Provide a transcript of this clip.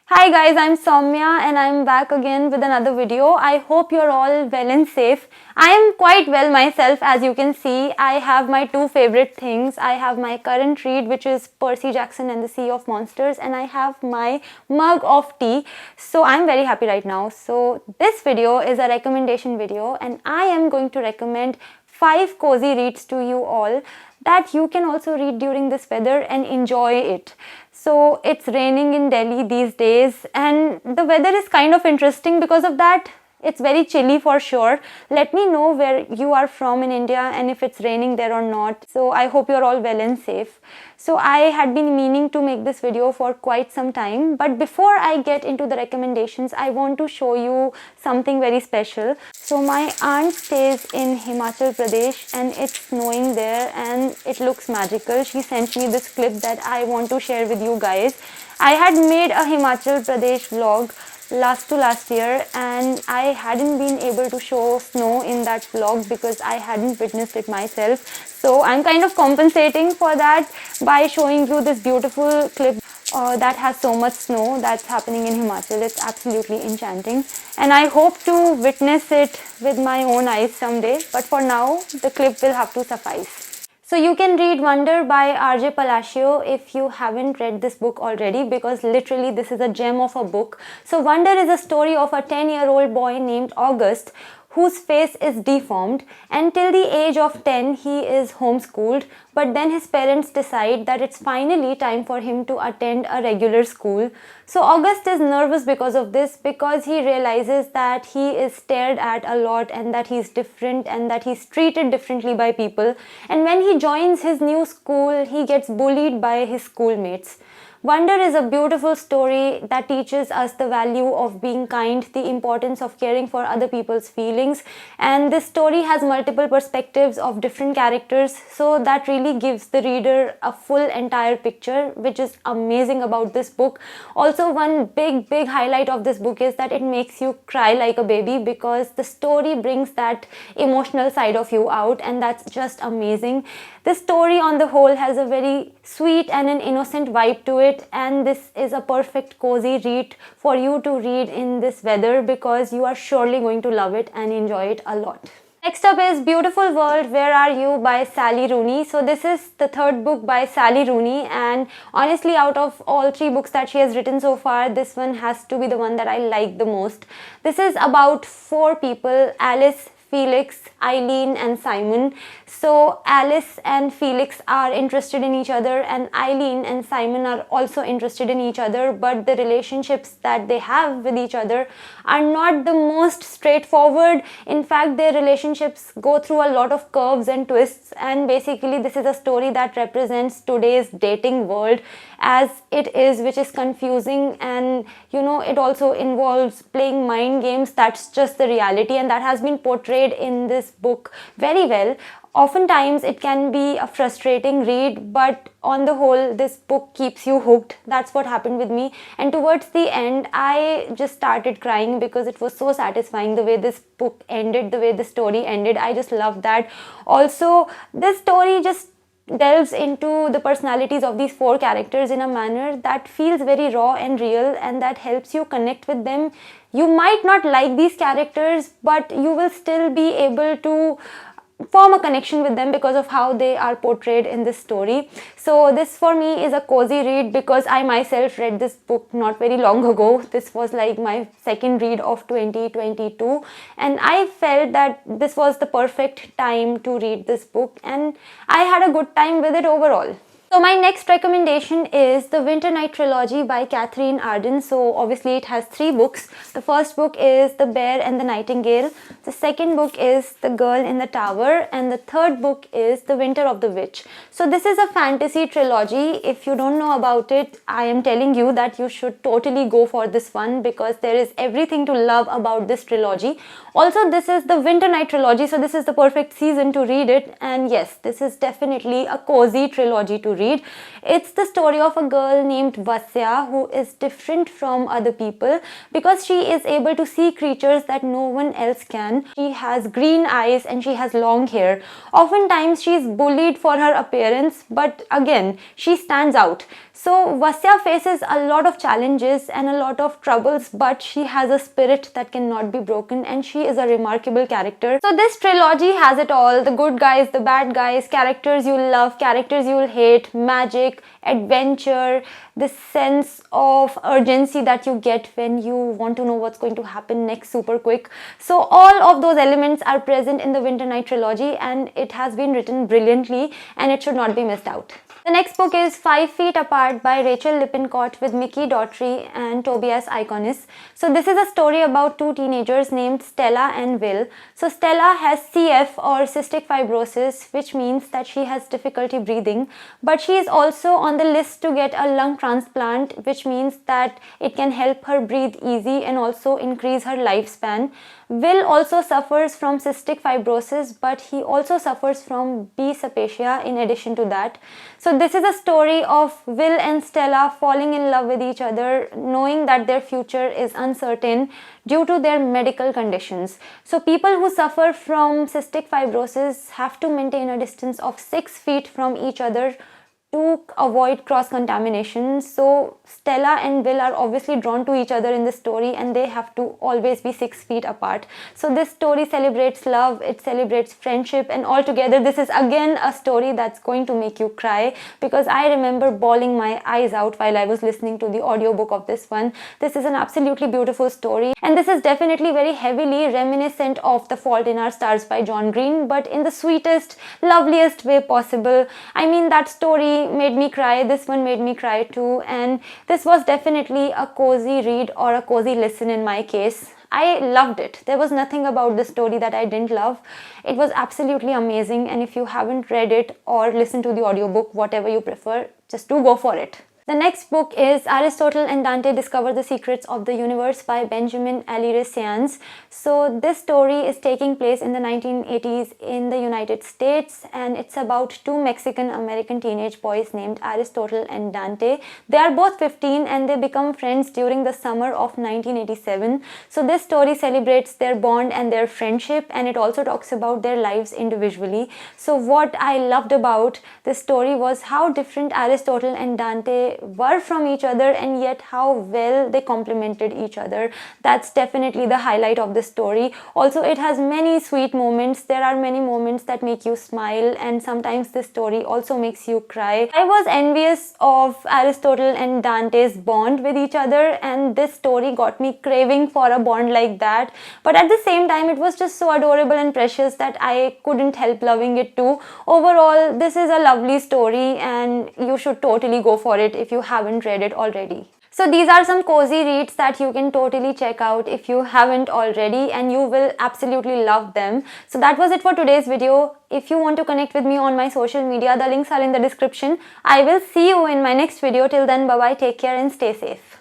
Hi guys, I'm Saumya and I'm back again with another video. I hope you're all well and safe. I am quite well myself, as you can see. I have my two favorite things. I have my current read, which is Percy Jackson and the Sea of Monsters, and I have my mug of tea. So I'm very happy right now. So this video is a recommendation video and I am going to recommend 5 cozy reads to you all that you can also read during this weather and enjoy it. So it's raining in Delhi these days and the weather is kind of interesting because of that. It's very chilly for sure. Let me know where you are from in India and if it's raining there or not. So I hope you're all well and safe. So I had been meaning to make this video for quite some time, but before I get into the recommendations, I want to show you something very special. So my aunt stays in Himachal Pradesh and it's snowing there and it looks magical. She sent me this clip that I want to share with you guys. I had made a Himachal Pradesh vlog last year and I hadn't been able to show snow in that vlog because I hadn't witnessed it myself. So I'm kind of compensating for that by showing you this beautiful clip that has so much snow that's happening in Himachal. It's absolutely enchanting and I hope to witness it with my own eyes someday, but for now the clip will have to suffice. So you can read Wonder by R.J. Palacio if you haven't read this book already, because literally this is a gem of a book. So Wonder is a story of a 10-year-old boy named August whose face is deformed, and till the age of 10 he is homeschooled, but then his parents decide that it's finally time for him to attend a regular school. So August is nervous because of this, because he realizes that he is stared at a lot and that he's different and that he's treated differently by people, and when he joins his new school he gets bullied by his schoolmates. Wonder is a beautiful story that teaches us the value of being kind, the importance of caring for other people's feelings, and this story has multiple perspectives of different characters, so that really gives the reader a full entire picture, which is amazing about this book. Also, one big highlight of this book is that it makes you cry like a baby, because the story brings that emotional side of you out, and that's just amazing. This story on the whole has a very sweet and an innocent vibe to it, and this is a perfect cozy read for you to read in this weather, because you are surely going to love it and enjoy it a lot. Next up is Beautiful World, Where Are You by Sally Rooney. So this is the third book by Sally Rooney, and honestly out of all 3 books that she has written so far, this one has to be the one that I like the most. This is about 4 people: Alice, Felix, Eileen and Simon. So Alice and Felix are interested in each other and Eileen and Simon are also interested in each other, but the relationships that they have with each other are not the most straightforward. In fact, their relationships go through a lot of curves and twists, and basically this is a story that represents today's dating world as it is, which is confusing, and it also involves playing mind games. That's just the reality, and that has been portrayed in this book very well. Oftentimes it can be a frustrating read, but on the whole this book keeps you hooked. That's what happened with me, and towards the end I just started crying because it was so satisfying the way this book ended, the way the story ended. I just loved that. Also, this story just delves into the personalities of these 4 characters in a manner that feels very raw and real, and that helps you connect with them. You might not like these characters, but you will still be able to form a connection with them because of how they are portrayed in this story. So this for me is a cozy read, because I myself read this book not very long ago. This was like my second read of 2022, and I felt that this was the perfect time to read this book, and I had a good time with it overall. So my next recommendation is the Winter Night Trilogy by Catherine Arden. So obviously it has 3 books. The first book is The Bear and the Nightingale. The second book is The Girl in the Tower. And the third book is The Winter of the Witch. So this is a fantasy trilogy. If you don't know about it, I am telling you that you should totally go for this one, because there is everything to love about this trilogy. Also, this is the Winter Night Trilogy, so this is the perfect season to read it. And yes, this is definitely a cozy trilogy to read. read. It's the story of a girl named Vasya who is different from other people because she is able to see creatures that no one else can. She has green eyes and she has long hair. Oftentimes she is bullied for her appearance, but again, she stands out. So Vasya faces a lot of challenges and a lot of troubles, but she has a spirit that cannot be broken and she is a remarkable character. So this trilogy has it all: the good guys, the bad guys, characters you'll love, characters you'll hate, magic, adventure, the sense of urgency that you get when you want to know what's going to happen next super quick. So all of those elements are present in the Winter Night trilogy, and it has been written brilliantly and it should not be missed out. The next book is 5 Feet Apart by Rachel Lippincott with Mickey Daughtry and Tobias Iconis. So this is a story about two teenagers named Stella and Will. So Stella has CF or cystic fibrosis, which means that she has difficulty breathing, but she is also on the list to get a lung transplant, which means that it can help her breathe easy and also increase her lifespan. Will also suffers from cystic fibrosis, but he also suffers from B septicemia in addition to that. So this is a story of Will and Stella falling in love with each other, knowing that their future is uncertain due to their medical conditions. So people who suffer from cystic fibrosis have to maintain a distance of 6 feet from each other to avoid cross-contamination. So Stella and Will are obviously drawn to each other in this story, and they have to always be 6 feet apart. So this story celebrates love, it celebrates friendship, and altogether this is again a story that's going to make you cry, because I remember bawling my eyes out while I was listening to the audiobook of this one. This is an absolutely beautiful story, and this is definitely very heavily reminiscent of The Fault in Our Stars by John Green, but in the sweetest, loveliest way possible. I mean, that story made me cry, this one made me cry too, and this was definitely a cozy read or a cozy listen in my case. I loved it. There was nothing about this story that I didn't love. It was absolutely amazing, and if you haven't read it or listened to the audiobook, whatever you prefer, just do go for it. The next book is Aristotle and Dante Discover the Secrets of the Universe by Benjamin Alirecians. So this story is taking place in the 1980s in the United States, and it's about two Mexican-American teenage boys named Aristotle and Dante. They are both 15 and they become friends during the summer of 1987. So this story celebrates their bond and their friendship, and it also talks about their lives individually. So what I loved about this story was how different Aristotle and Dante were from each other, and yet how well they complemented each other. That's definitely the highlight of this story. Also, it has many sweet moments. There are many moments that make you smile, and sometimes this story also makes you cry. I was envious of Aristotle and Dante's bond with each other, and this story got me craving for a bond like that. But at the same time, it was just so adorable and precious that I couldn't help loving it too. Overall, this is a lovely story, and you should totally go for it if you haven't read it already. So these are some cozy reads that you can totally check out if you haven't already, and you will absolutely love them. So that was it for today's video. If you want to connect with me on my social media, the links are in the description. I will see you in my next video. Till then, bye bye, take care and stay safe.